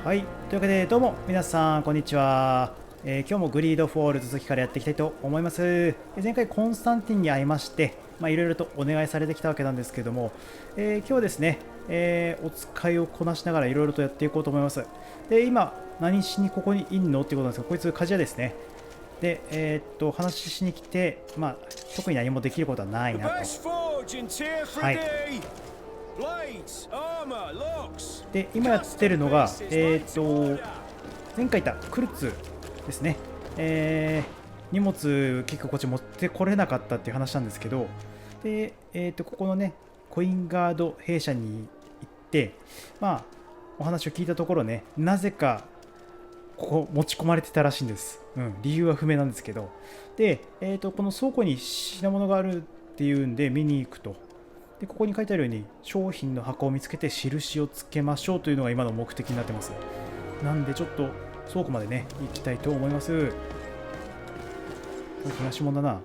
はい、というわけでどうも皆さんこんにちは。今日もグリードフォール続きからやっていきたいと思います。前回コンスタンティンに会いまして、いろいろとお願いされてきたわけなんですけども、今日はですね、お使いをこなしながらいろいろとやっていこうと思います。で、今何しにここにいんのっていうことなんですが、こいつ鍛冶屋ですね。で、話しに来て、特に何もできることはないなと。はい。で、今やってるのが、前回言ったクルツですね。荷物結構こっち持ってこれなかったっていう話なんですけど、で、ここのね、コインガード弊社に行って、お話を聞いたところね、なぜかここ持ち込まれてたらしいんです。理由は不明なんですけど。で、この倉庫に品物があるっていうんで見に行くと。で、ここに書いてあるように商品の箱を見つけて印をつけましょうというのが今の目的になってます。なんでちょっと倉庫までね、行きたいと思います。これ東門だな。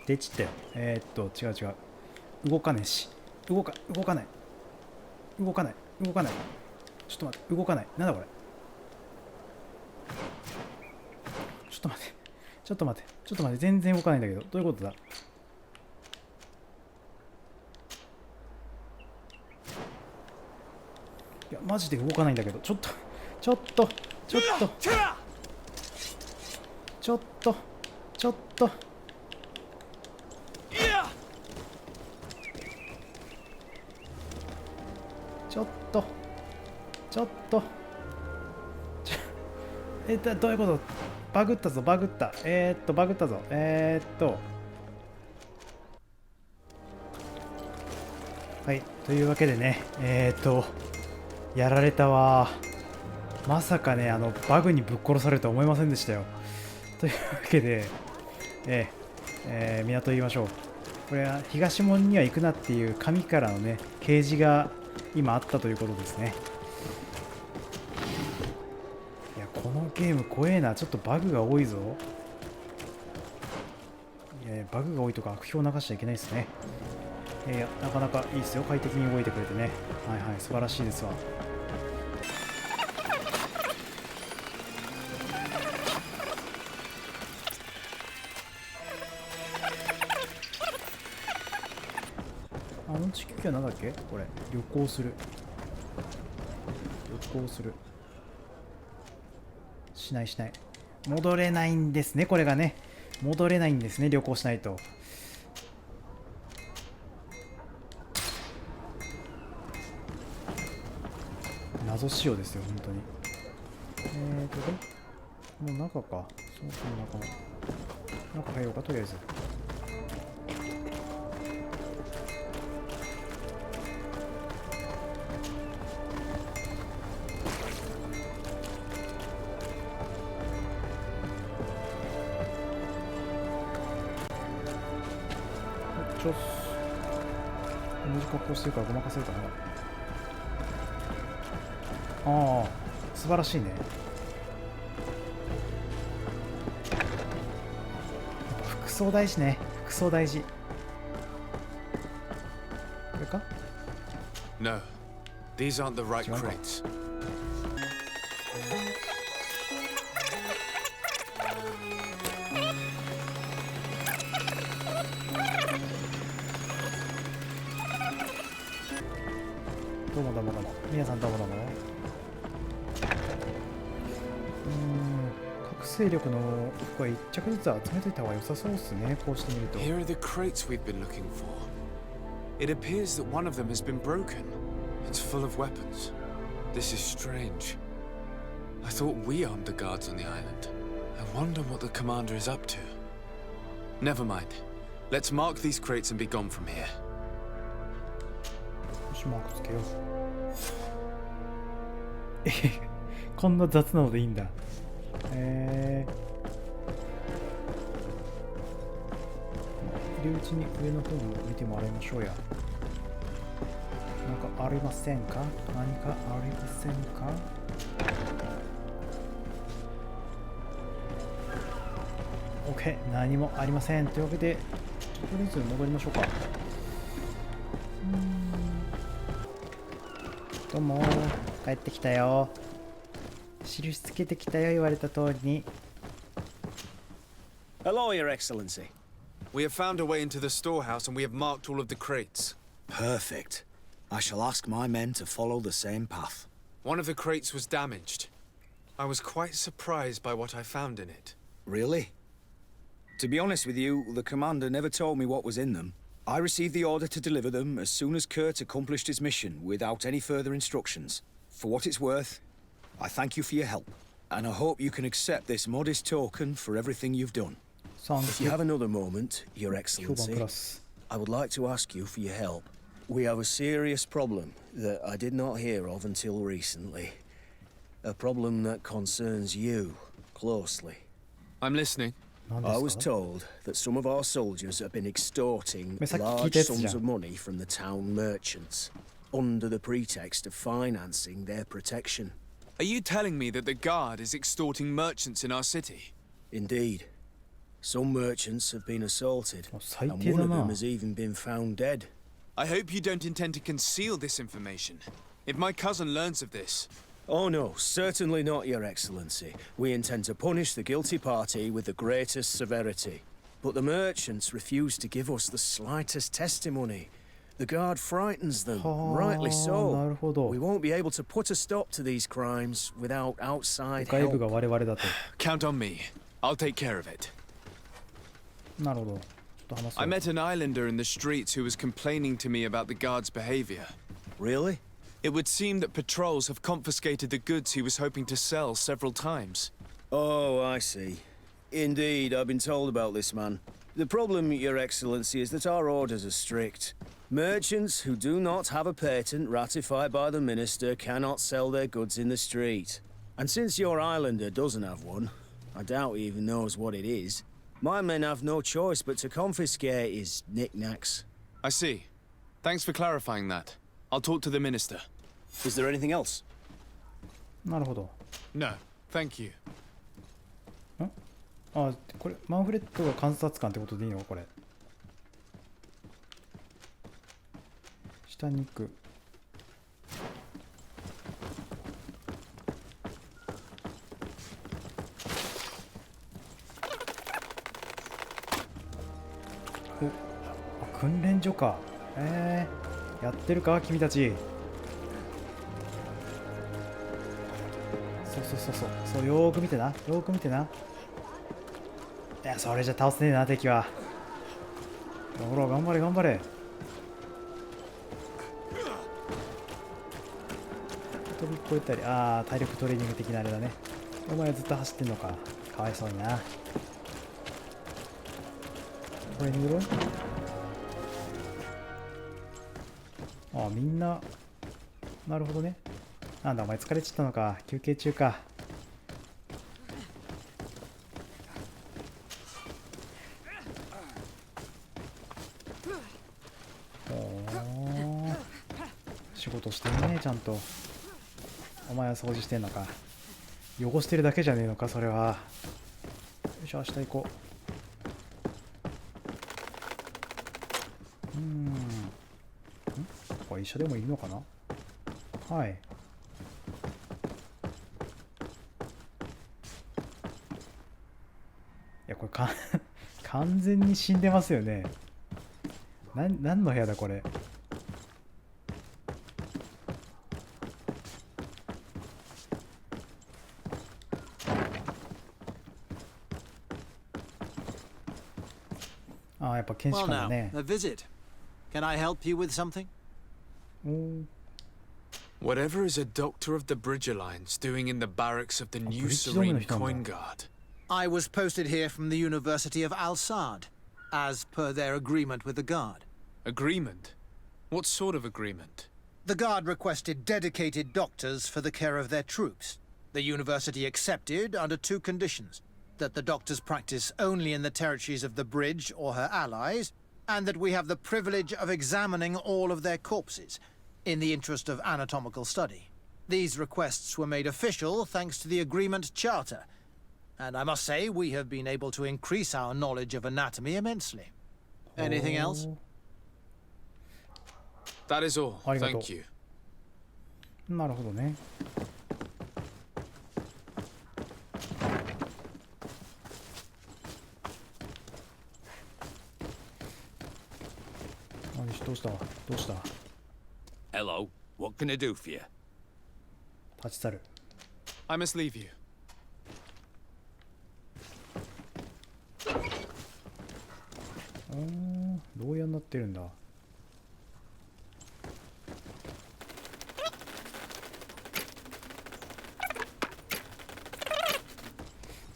でちって違う。動かねえし。動かない。ちょっと待って、動かない。なんだこれ。ちょっと待って。全然動かないんだけど。どういうことだ。いや、マジで動かないんだけど。ちょっと。どういうこと。バグったぞ。バグったぞ。はい、というわけでね、やられたわ。まさかね、バグにぶっ殺されるとは思いませんでしたよ。というわけで、港言いましょう。これは東門には行くなっていう紙からのね、掲示が今あったということですね。いや、このゲーム怖えな。ちょっとバグが多いぞ。バグが多いとか悪評を流しちゃいけないですね。いや、なかなかいいですよ。快適に動いてくれてね。はい、素晴らしいですわ。あの地球は何だっけこれ。旅行する。しない。戻れないんですね、これがね。戻れないんですね、旅行しないと。謎仕様ですよ、本当に。もう中か。その中入ろうか、とりあえず。同じ格好してるからごまかせるかな。素晴らしいね。やっぱ服装大事ね。服装大事。これか？ No, these aren't the right crates. どうも。皆さんどうも。各勢力の服は一着ずつ集めといた方が良さそうですね。こうしてみると。Here are the crates we've been looking for. It appears that one of them has been broken. It's full of weapons. This is strange. I thought we armed the guards on the island. I wonder what the commander is up to. Never mind. Let's mark these crates and be gone from here. マークつけよう。こんな雑なのでいいんだ。入り口に上の方も見てもらいましょうや。なんかありませんか？何かありませんか？OK、何もありません。というわけで、とりあえず戻りましょうか。どうもー。帰ってきたよ。印つけてきたよ、言われた通りに。Hello, Your Excellency. We have found a way into the storehouse and we have marked all of the crates. Perfect. I shall ask my men to follow the same path. One of the crates was damaged. I was quite surprised by what I found in it. Really? To be honest with you, the commander never told me what was in them. I received the order to deliver them as soon as Kurt accomplished his mission without any further instructions. For what it's worth, I thank you for your help, and I hope you can accept this modest token for everything you've done. If you have another moment, Your Excellency, I would like to ask you for your help. We have a serious problem that I did not hear of until recently. A problem that concerns you closely. I'm listening. I was told that some of our soldiers have been extorting large sums of money from the town merchants, under the pretext of financing their protection. Are you telling me that the guard is extorting merchants in our city? Indeed. Some merchants have been assaulted, and one of them has even been found dead. I hope you don't intend to conceal this information. If my cousin learns of this... Oh no, certainly not, Your Excellency. We intend to punish the guilty party with the greatest severity. But the merchants refuse to give us the slightest testimony. The guard frightens them, rightly so. We won't be able to put a stop to these crimes without outside help. Count on me. I'll take care of it. I met an islander in the streets who was complaining to me about the guard's behavior. Really? It would seem that patrols have confiscated the goods he was hoping to sell several times. Oh, I see. Indeed, I've been told about this man. The problem, Your Excellency, is that our orders are strict. Merchants who do not have a patent ratified by the minister cannot sell their goods in the street. And since your islander doesn't have one, I doubt he even knows what it is, my men have no choice but to confiscate his knickknacks. I see. Thanks for clarifying that. I'll talk to the minister. Is there anything else? No, thank you. あ、これマンフレットが監察官ってことでいいのこれ。下に行く。お、あ、訓練所か。やってるか君たち。そうよーく見てな、よーく見てな。いや、それじゃ倒せねえな、敵は。ほら、頑張れ頑張れ。飛び越えたり、体力トレーニング的なあれだね。お前はずっと走ってんのか。かわいそうにな。トレーニングロー？みんな、なるほどね。なんだ、お前疲れちゃったのか。休憩中か。仕事してるね、ちゃんと。お前は掃除してんのか。汚してるだけじゃねえのか、それは。よいしょ、明日行こう。これ医者でもいいのかな。はい。いや、これ完全に死んでますよね。何の部屋だこれ。やっぱ検視官だね。Well, now, a visit. Can I help you with something? Whatever is a doctor of the Bridge Alliance doing in the barracks of the New Serenn Coin Guard? I was posted here from the University of Al-Sad, as per their agreement with the Guard. Agreement? What sort of agreement? The Guard requested dedicated doctors for the care of their troops. The University accepted under two conditions: that the doctors practice only in the territories of the Bridge or her allies, and that we have the privilege of examining all of their corpses, in the interest of anatomical study. These requests were made official thanks to the Agreement Charter, and I must say we have been able to increase our knowledge of anatomy immensely. Anything else? That is all. Thank you. なるほどね。どうしたどうした。 Hello, what can I do for you? 立ち去る。 I must leave you. 牢屋になってるんだ。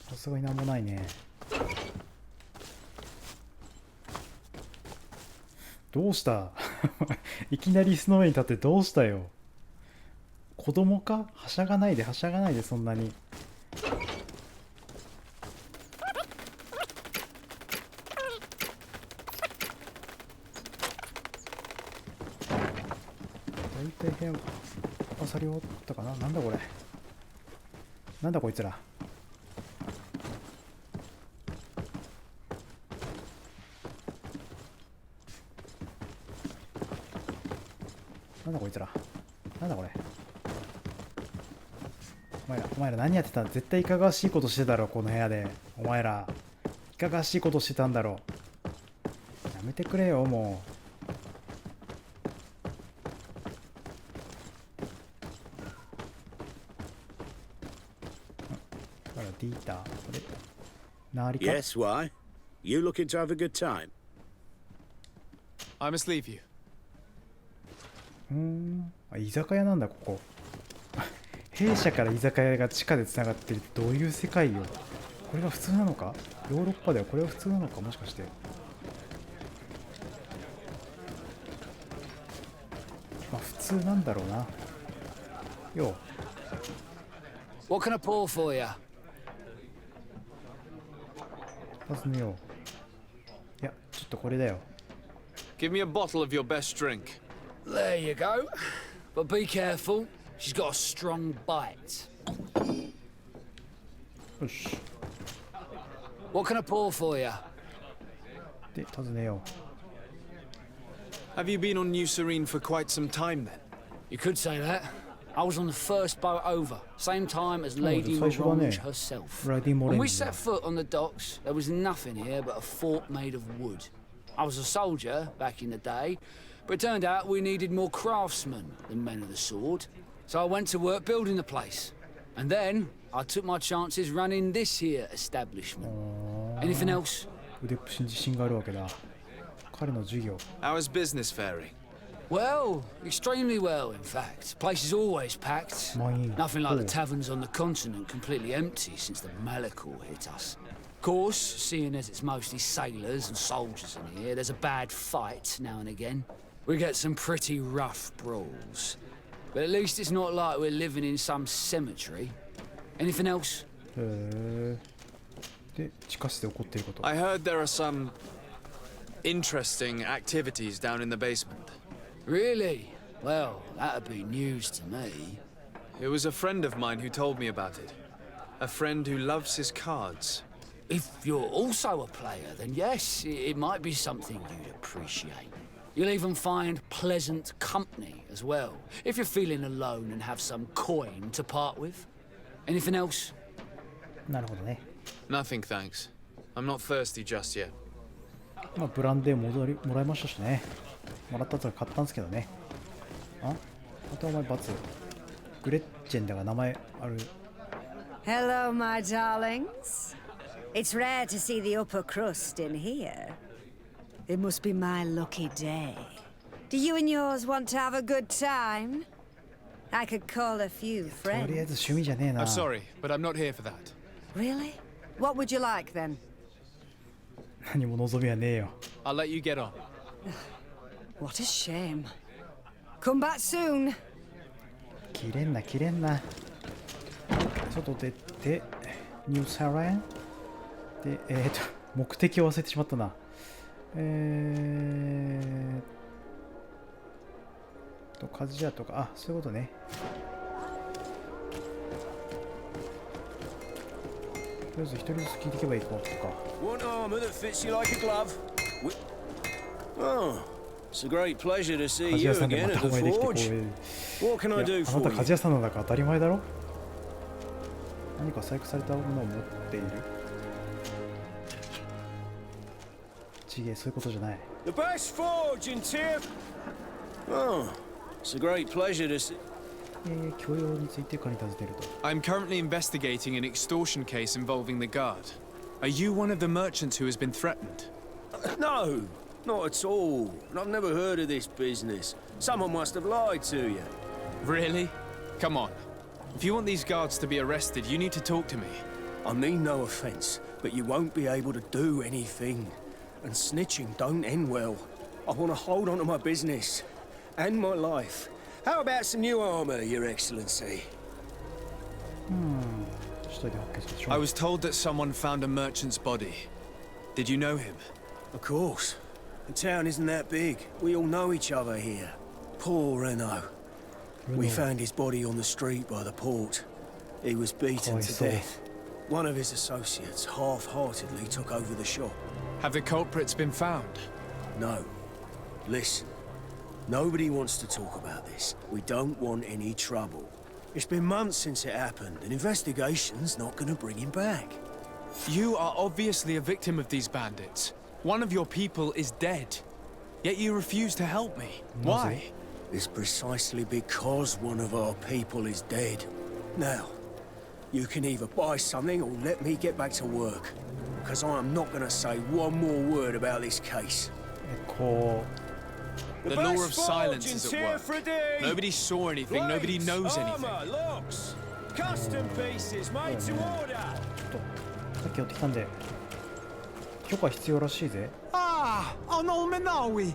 さすがになんもないね。どうしたいきなり椅子の上に立ってどうしたよ。子供か。はしゃがないではしゃがないで、そんなに。大体部屋あさり終わったかな。なんだこれ、なんだこいつら。なんだこいつら。なんだこれ。お前ら何やってたん。絶対いかがわしいことしてたろこの部屋で。お前らいかがわしいことしてたんだろ。やめてくれよもう。ほらディーターこれなりか。 Yes, why? You looking to have a good time? I must leave you. 居酒屋なんだここ。弊社から居酒屋が地下でつながってる。どういう世界よ。これが普通なのか。ヨーロッパではこれは普通なのか、もしかして。まあ普通なんだろうな。よう What can I pour for you? 尋ねよう。いやちょっとこれだよ。 Give me a bottle of your best drink. There you go. But be careful. She's got a strong bite. よし。 What can I pour for you? で尋ねよ Have you been on New Serene for quite some time then? You could say that. I was on the first boat over, same time as Lady最初だね。 Morange herself. ライディモレ When ン we ジだ。 set foot on the docks, there was nothing here but a fort made of wood. I was a soldier back in the day, but it turned out we needed more craftsmen than men of the sword. So I went to work building the place. And then I took my chances running this here establishment. Anything else? 腕っぷしに自信があるわけだ。彼の授業。 How's business faring? Well, extremely well, in fact. Place is always packed. Mine. Nothing like the Oh. taverns on the continent completely empty since the Malachor hit us. Of course, seeing as it's mostly sailors and soldiers in here, there's a bad fight now and again. We get some pretty rough brawls. But at least it's not like we're living in some cemetery. Anything else? へえ。で地下室で起こっていること。 I heard there are some interesting activities down in the basement. Really? Well, that'd be news to me. It was a friend of mine who told me about it. A friend who loves his cards. If you're also a player, then yes, it might be something you'd appreciate. You'll even find pleasant company as well, if you're feeling alone and have some coin to part with. Anything else? なるほどね。 Nothing, thanks. I'm not thirsty just yet. まあブランデーもらいましたしね。もらったと買ったんですけどね。あとお前バツ。グレッチェンだが名前ある。 Hello, my darlings. It's rare to see the upper crust in here. It must be my lucky day. Do you and yours want to have a good time? I could call a few とりあえ friends. ず趣味じゃねえな。 I'm sorry, but I'm not here for that. Really? What would you like then? 何も望みはねえよ。 I'll let you get on. What a shame. Come back soon. 切れんな切れんな。外出てニューセレンで目的を忘れてしまったな。鍛冶屋とか、あ、そういうことね。とりあえず一人ずつ聞いていけばいいかとか。 Want armor that fits you like a glove? Oh, It's a great pleasure to see 鍛冶 you 屋さんで again ま at た the お会いできて forge. 光 What can I 栄。い do や、あな for た you? 鍛冶屋さんなんだから当たり前だろ。何か細工されたものを持っている。ちげえ、そういうことじゃない。The best forge in Tier. Oh, it's a great pleasure to see. 教養についてかに尋ねると。I'm currently investigating an extortion case involving the guard. Are you one of the merchants who has been threatened? No, not at all. I've never heard of this business. Someone must have lied to you. Really? Come on. If you want these guards to be arrested, you need to talk to me. I mean no offense, but you won't be able to do anything. And snitching don't end well. I want to hold on to my business. And my life. How about some new armor, Your Excellency? I was told that someone found a merchant's body. Did you know him? Of course. The town isn't that big. We all know each other here. Poor Renault. We found his body on the street by the port. He was beaten to death. One of his associates half-heartedly took over the shop. Have the culprits been found? No. Listen. Nobody wants to talk about this. We don't want any trouble. It's been months since it happened. An investigation's not gonna bring him back. You are obviously a victim of these bandits. One of your people is dead. Yet you refuse to help me. Why? It's precisely because one of our people is dead. Now, you can either buy something or let me get back to work. Because I'm not gonna say one more word about this case. The law of silence is at work. Nobody saw anything, nobody knows anything. Locks, custom pieces made to order. さっき寄ってきたんで許可必要らしいぜ。Ah, Ono Menawi.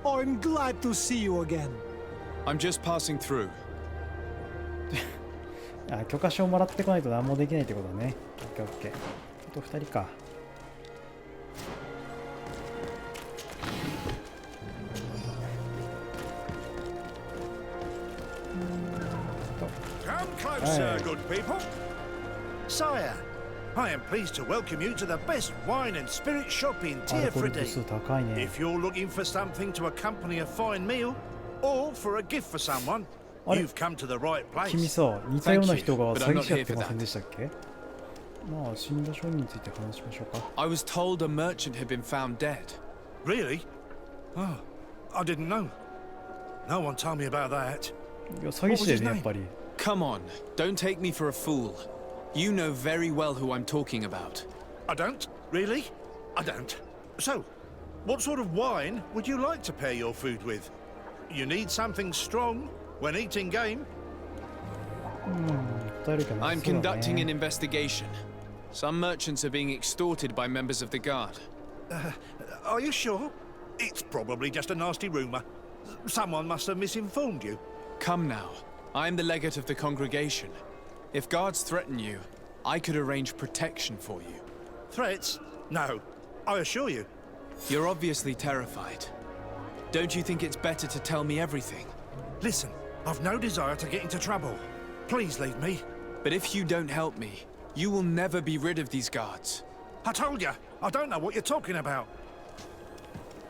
I'm glad to see you again. I'm just passing through. あ、許可証もらってこないと何もできないってことだね。オッケーオッケー。あと2人か。Come closer, good people. Sire, I am pleased to welcome you to the best wine and spirit shop in アルコール度 Tier 数高いね。 If you're looking for something to accompany a fine meal, or for a gift for someone, あれ you've come to the right 君 place. さ、似たような人が Thank you, 詐 but I'm 欺師 not やって here for ませんでしたっけ？まあ、死んだ商人について話しましょうか。I was told a merchant had been found dead. Really? Oh, I didn't know. No one told me about that. いや、詐欺師だよね、やっぱり。Come on, don't take me for a fool. You know very well who I'm talking about. I don't? Really? I don't. So, what sort of wine would you like to pair your food with? You need something strong when eating game? 答えるかな。 I'm そうだ conducting ね an investigation. Some merchants are being extorted by members of the guard. Are you sure? It's probably just a nasty rumor. Someone must have misinformed you. Come now. I'm the legate of the congregation. If guards threaten you, I could arrange protection for you. Threats? No, I assure you. You're obviously terrified. Don't you think it's better to tell me everything? Listen, I've no desire to get into trouble. Please leave me. But if you don't help me, you will never be rid of these guards. I told you, I don't know what you're talking about.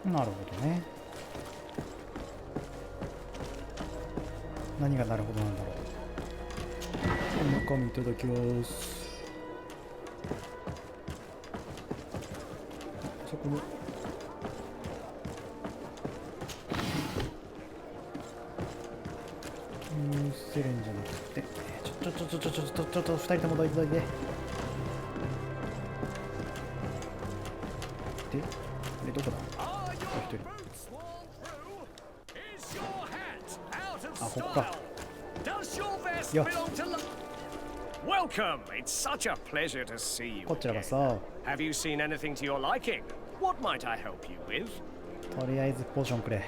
なるほどね。何がなるほどなんだろう。中身いただきます。そこに。ニューセレンじゃなくて、ちょっと2人ともどいてどいて。で、どこだ？1人。あ、ここか。よっ。 Welcome! It's such a pleasure to see you. こちらがさ、 Have you seen anything to your liking? What might I help you with? とりあえずポーションくれ。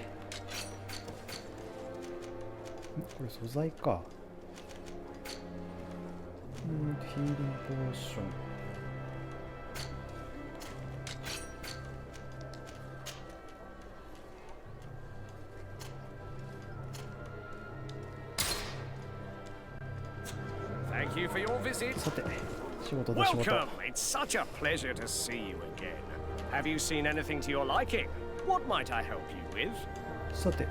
これ素材か。ヒーリングポーション。Thank you for your visit. さて、仕事だ仕事。 Welcome! It's such a pleasure to see you again. Have you seen anything to your liking? What might I help you with? さて、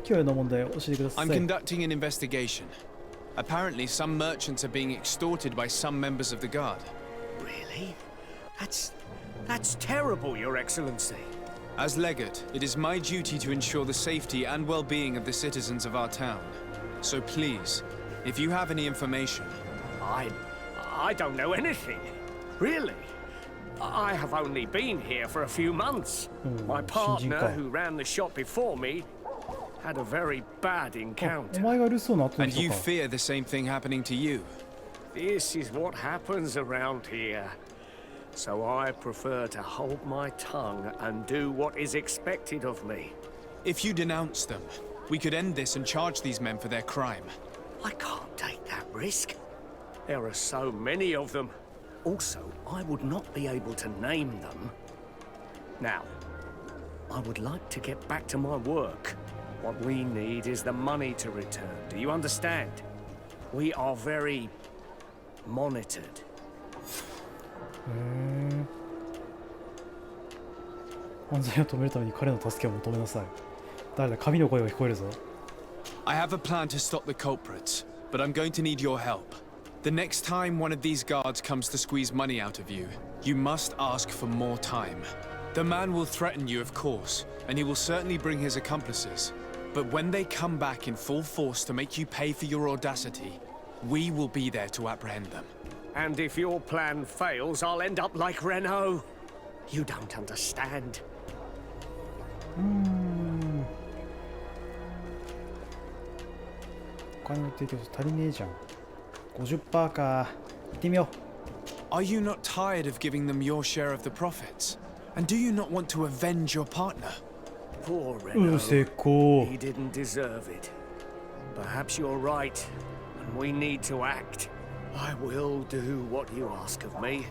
今日の問題を教えてください。 I'm conducting an investigation. Apparently, some merchants are being extorted by some members of the guard. Really? That's terrible, Your Excellency. As legate, it is my duty to ensure the safety and well-being of the citizens of our town. So please, if you have any information... I don't know anything. Really? I have only been here for a few months. My partner, who ran the shop before me, had a very bad encounter. お前が留守をなってる And 人 you か。 fear the same thing happening to you. This is what happens around here. So I prefer to hold my tongue and do what is expected of me. If you denounce them, we could end this and charge these men for their crime. I can't take that risk. There are so many of them. Also, I would not be able to name them. Now, I would like to get back to my work. What we need is the money to return. Do you understand? We are very monitored. 犯罪を止めるために彼の助けを求めなさい。誰だ、神の声が聞こえるぞ。I have a plan to stop the culprits, but I'm going to need your help. The next time one of these guards comes to squeeze money out of you, you must ask for more time. The man will threaten you, of course, and he will certainly bring his accomplices. But when they come back in full force to make you pay for your audacity, we will be there to apprehend them. And if your plan fails, I'll end up like Renault. You don't understand. お金を提供足りねえじゃん。50% か。行ってみよう。 Are you not tired of giving them your share of the profits? And do you not want to avenge your partner? Poor Renault. 成功。 He didn't deserve it. Perhaps you're right, and we need to act. I will do what you ask of me.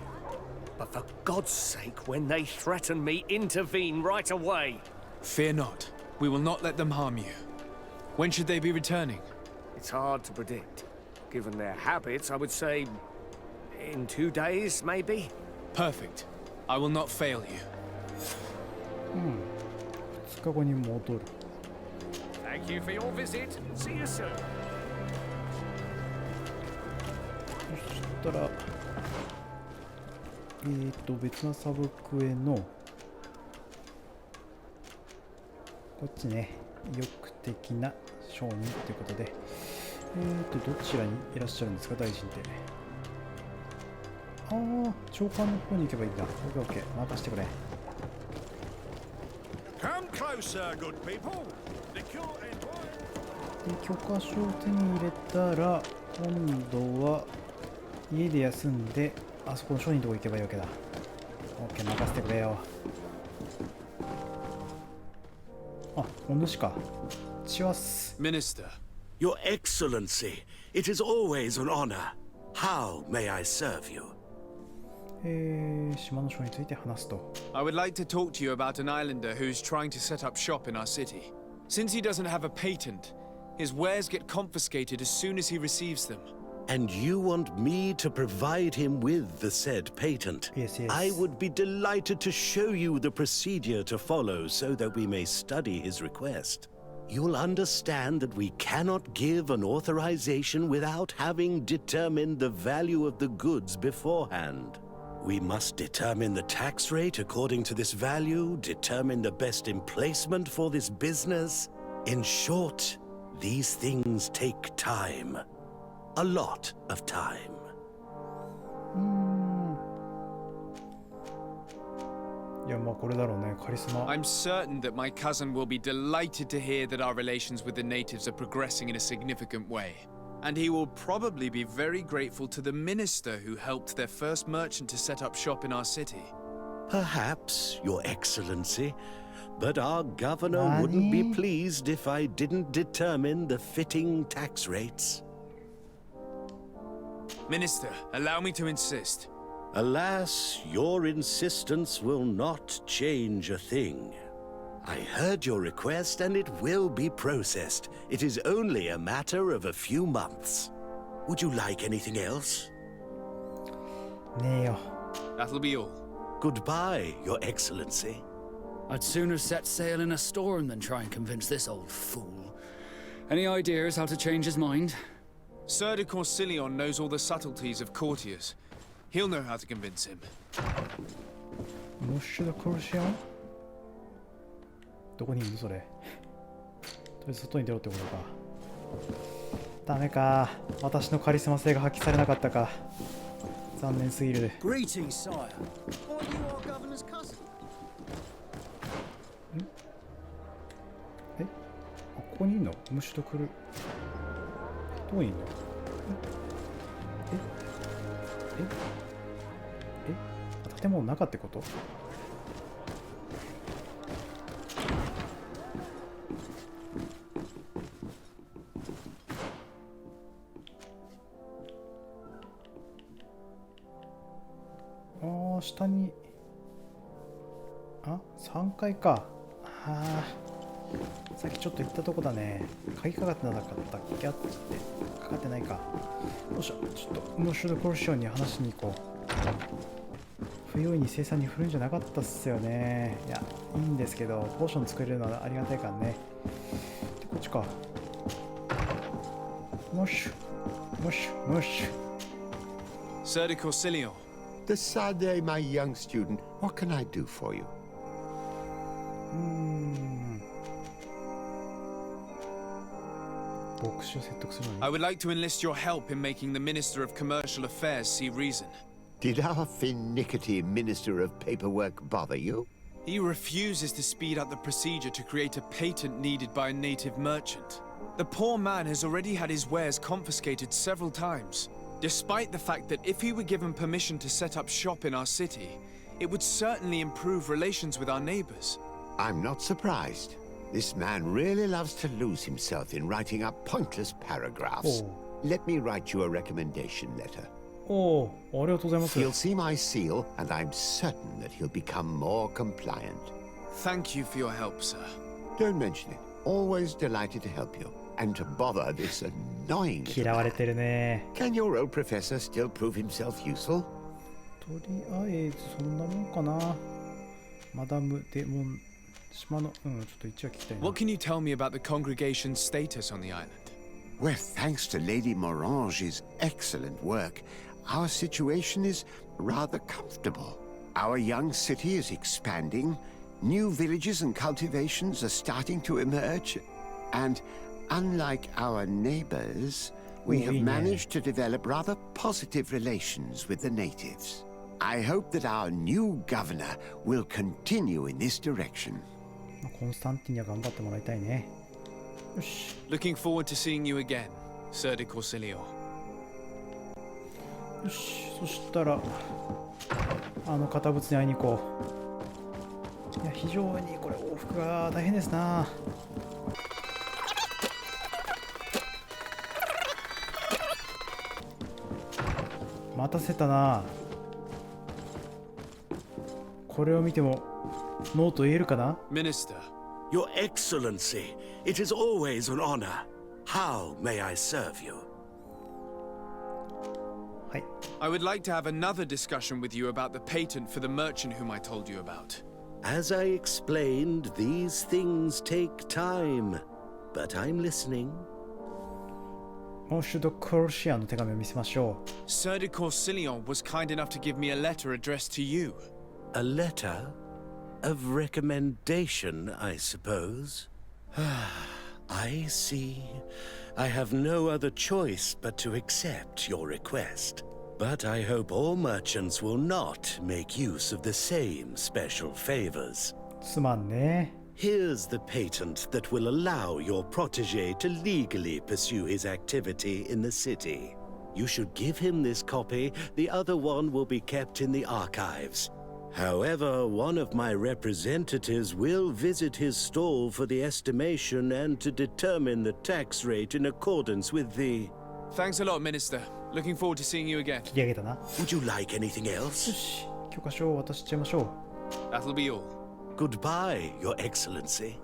But for God's sake, when they threaten me, intervene right away. Fear not. We will not let them harm you. When should they be returning? It's hard to predict. Given their habits, I would say in 2 days, maybe? Perfect. I will not fail you. 2日後に戻る。 Thank you for your visit. See you soon. そしたら、別なサブクエの、こっちね、意欲的な商人ということで、どちらにいらっしゃるんですか、大臣って。ああ、長官の方に行けばいいんだ。オッケーオッケー、任せてくれ。Come closer, good people. The cure and で、許可証を手に入れたら、今度は家で休んで、あそこの商人のとこ行けばいいわけだ。オッケー、任せてくれよ。あ、お主か。チワス。 Minister. Your Excellency, it is always an honor. How may I serve you? 島の商について話すと。 I would like to talk to you about an islander who's trying to set up shop in our city. Since he doesn't have a patent, his wares get confiscated as soon as he receives them. And you want me to provide him with the said patent? Yes, yes. I would be delighted to show you the procedure to follow so that we may study his request. You'll understand that we cannot give an authorization without having determined the value of the goods beforehand. We must determine the tax rate according to this value, determine the best emplacement for this business. In short, these things take time. A lot of time. いや、まあこれだろうね、カリスマ。 I'm certain that my cousin will be delighted to hear that our relations with the natives are progressing in a significant way. And he will probably be very grateful to the minister who helped their first merchant to set up shop in our city. Perhaps, Your Excellency, but our governor wouldn't be pleased if I didn't determine the fitting tax rates. Minister, allow me to insist. Alas, your insistence will not change a thing. I heard your request and it will be processed. It is only a matter of a few months. Would you like anything else? ねえよ。 That'll be all. Goodbye, Your Excellency. I'd sooner set sail in a storm than try and convince this old fool. Any ideas how to change his mind? Sir de Corsilion knows all the subtleties of courtiers. He'll know how to convince him. モッシュドコルシアンどこにいるのそれ。とりあえず外に出ろってことか。ダメか。私のカリスマ性が発揮されなかったか。残念すぎる。Greetings, sire. Are you our governor's cousin? え、あ、ここにいんの？ムシュと来る。どこにいんの？あ、建物の中ってこと？ああ、下に。あ、3階か。ああ、さっきちょっと行ったとこだね。鍵かかってなかったっけ？ってかかってないか。よっしゃ、ちょっとモッシュドコルシオンに話しに行こう。不用意に生産に振るんじゃなかったっすよね。いや、いいんですけど、ポーション作れるのはありがたいからね。で、こっちか。モッシュ、モッシュ、モッシュ。Sir de Corsilion. Decidez, my young student, what can I do for you? 牧師を説得するのに。 I would like to enlist your help in making the Minister of Commercial Affairs see reason. Did our finicky Minister of Paperwork bother you? He refuses to speed up the procedure to create a patent needed by a native merchant. The poor man has already had his wares confiscated several times, despite the fact that if he were given permission to set up shop in our city, it would certainly improve relations with our neighbors. I'm not surprised. This man really loves to lose himself in writing up pointless paragraphs. Let me write you a recommendation letter. おお、ありがとうございます。 He'll see my seal, and I'm certain that he'll become more compliant. Thank you for your help, sir. Don't mention it. Always delighted to help you. And to bother this annoying little 嫌われ man. てるね。 Can your old professor still prove himself useful? とりあえずそんなもんかな。マダムデモン島の、ちょっと一応聞きたいな。 What can you tell me about the congregation's status on the island? Well, thanks to Lady Morange's excellent work, our situation is rather comfortable. Our young city is expanding, new villages and cultivations are starting to emerge, and unlike our neighbors, we have managed to develop rather positive relations with the natives. I hope that our new governor will continue in this direction. コンスタンティンには頑張ってもらいたいね。よし。 Looking forward to seeing you again, Sir de Corsilion. よし、そしたらあの堅物に会いに行こう。いや、非常にこれ往復が大変ですな。待たせたな。これを見てもノーと言えるかな？ Minister. Your Excellency, it is always an honor. How may I serve you? はい。 I would like to have another discussion with you about the patent for the merchant whom I told you about. As I explained, these things take time. But I'm listening. モッシュドコルシアンの手紙を見せましょう。 Sir de Corsilion was kind enough to give me a letter addressed to you. A letter of recommendation, I suppose. I see. I have no other choice but to accept your request. But I hope all merchants will not make use of the same special favors. すまんね。 Here's the patent that will allow your protege to legally pursue his activity in the city. You should give him this copy. The other one will be kept in the archives. However, one of my representatives will visit his stall for the estimation and to determine the tax rate in accordance with the... Thanks a lot, Minister. Looking forward to seeing you again. 切り上げたな。よ Would you like anything else? し、許可書を渡しちゃいましょ That'll be all. Goodbye, Your Excellency. う。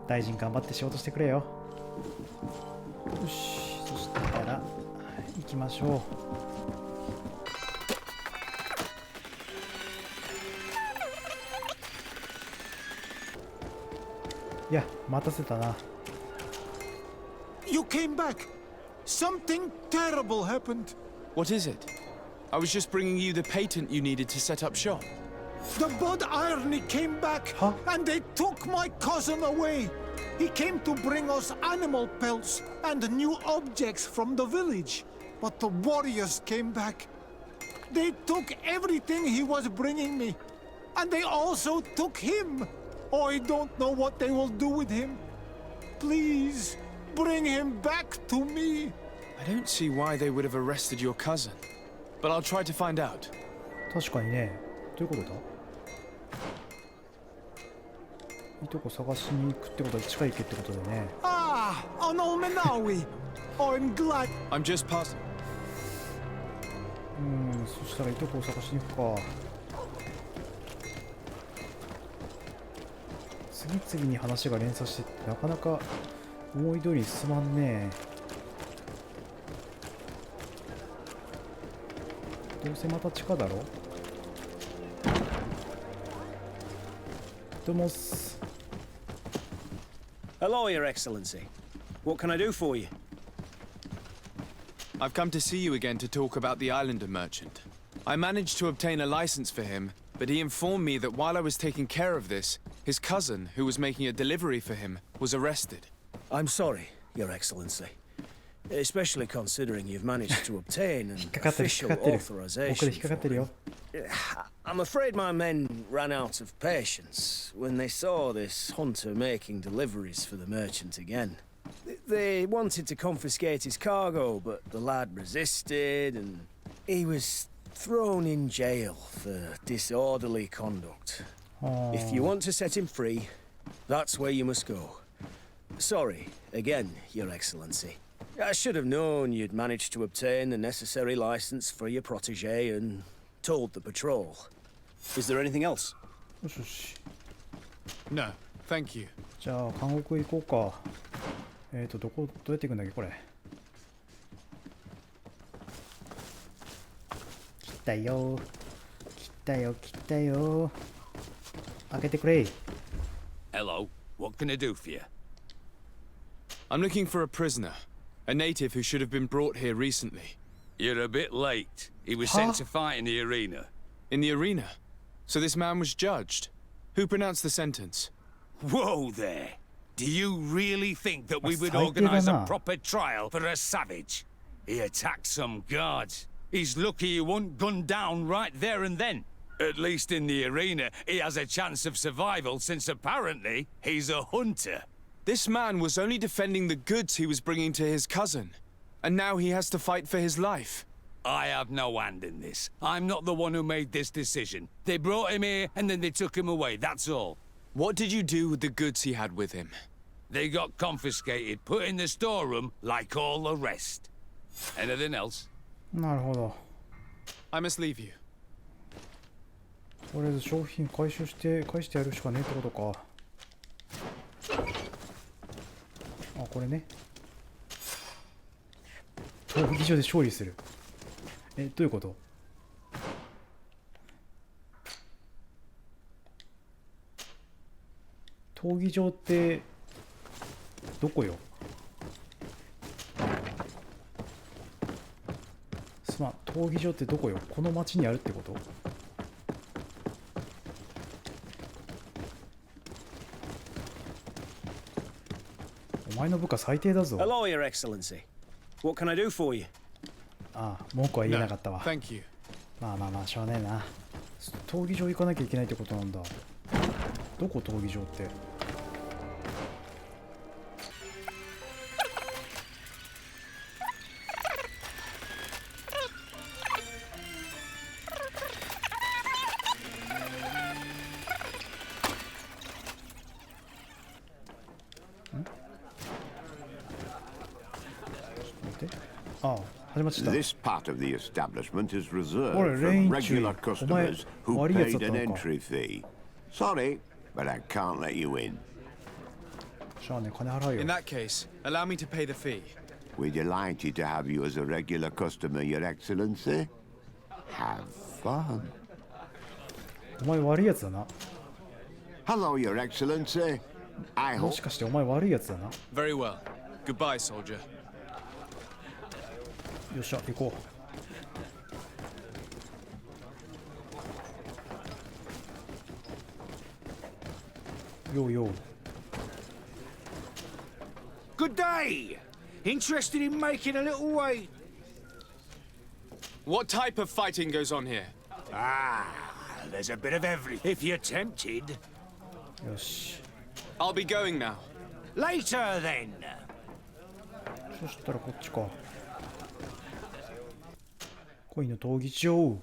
大臣頑張って仕事してくれよ。よし、そしたら行きましょう。待たせたな。 You came back. Something terrible happened. What is it? I was just bringing you the patent you needed to set up shop. The Bud Irony came back, Huh? and they took my cousin away. He came to bring us animal pelts and new objects from the village. But the warriors came back. They took everything he was bringing me. And they also took him. Oh, I don't know what they will do with him. Please, bring him back to me. I don't see why they would have arrested your cousin. But I'll try to find out. 確かにね。どういうことだ？いいとこ探しに行くってことは近い池ってことだよね。Ah, Menawi. I'm glad. I'm just passing. そしたらいいとこを探しに行くか。次々に話が連鎖してってなかなか思い通りに進まんね。どうせまた地下だろ。どうもっす。 Hello, Your Excellency. What can I do for you? I've come to see you again to talk about the Islander merchant. I managed to obtain a license for him, but he informed me that while I was taking care of this, his cousin, who was making a delivery for him, was arrested. I'm sorry, Your Excellency. Especially considering you've managed to obtain an official authorization. I'm afraid my men ran out of patience when they saw this hunter making deliveries for the merchant again. They wanted to confiscate his cargo, but the lad resisted and he was thrown in jail for disorderly conduct. If you want to set him free, that's where you must go. Sorry, again, Your Excellency. I should have known you'd managed to obtain the necessary license for your protege and told the patrol. Is there anything else? よしよし。 No, thank you. じゃあ監獄行こうか。どうやって行くんだっけこれ。来たよ。来たよ。開けてくれ。 Hello, what can I do for you? I'm looking for a prisoner, a native who should have been brought here recently. You're a bit late. He was sent to fight in the arena. In the arena? So this man was judged. Who pronounced the sentence? Whoa there! Do you really think that we would organize a proper trial for a savage? He attacked some guards. He's lucky he wasn't gunned down right there and then. At least in the arena, he has a chance of survival since apparently he's a hunter. This man was only defending the goods he was bringing to his cousin. And now he has to fight for his life. I have no hand in this. I'm not the one who made this decision. They brought him here and then they took him away, that's all. What did you do with the goods he had with him? They got confiscated, put in the storeroom like all the rest. Anything else? なるほど。 I must leave you. とりあえず商品返してやるしかねえってことか。あ、これね。闘技場で勝利する。どういうこと？闘技場ってどこよ？すまん、闘技場ってどこよ？この町にあるってこと？お前の部下最低だぞ。 Hello, Your Excellency. What can I do for you? ああ、文句は言えなかったわ。 Thank you. まあ、しょうがねえな。闘技場行かなきゃいけないってことなんだ。どこ闘技場って。This part of the establishment is reserved What a for range regular tree. customers who Omae, paid an warriors entry fee. Sorry, but I can't let you in. In that case, allow me to pay the fee. We're delighted to have you as a regular customer, Your Excellency. Have fun. お前悪いやつだな。 Hello, Your Excellency. I も hope しかしてお前悪いやつだな。 Very well. Goodbye, soldier. よっしゃ、行こう。ようよう。 Good day! Interested in making a little wait? What type of fighting goes on here? Ah, there's a bit of everything. If you're tempted. よし。 I'll be going now. Later then. そしたらこっちか。恋の闘技場。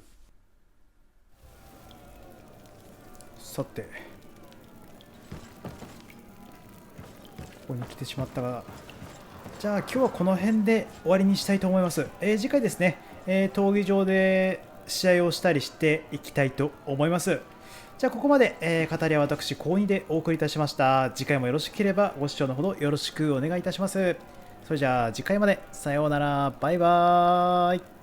さて。ここに来てしまったが。じゃあ今日はこの辺で終わりにしたいと思います。次回ですね、闘技場で試合をしたりしていきたいと思います。じゃあここまで、語りは私、高2でお送りいたしました。次回もよろしければご視聴のほどよろしくお願いいたします。それじゃあ次回まで。さようなら。バイバーイ。